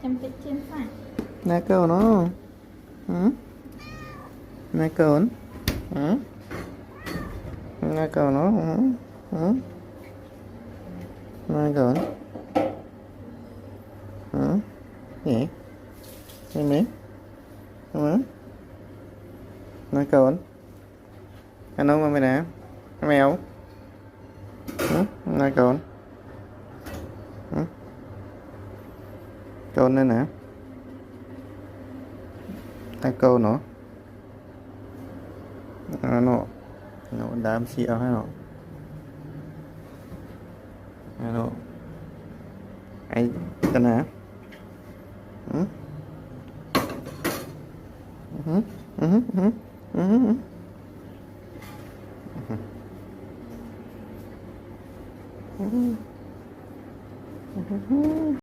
chăm tích trên phải nè câu nó nè câu nè câu nó nè câu nó nhỉ nghe miếng nè câu anh ông mà mày nè mèo nè câu câu này nè nè câu nó nó đám xịa hay nó nó ai tên hả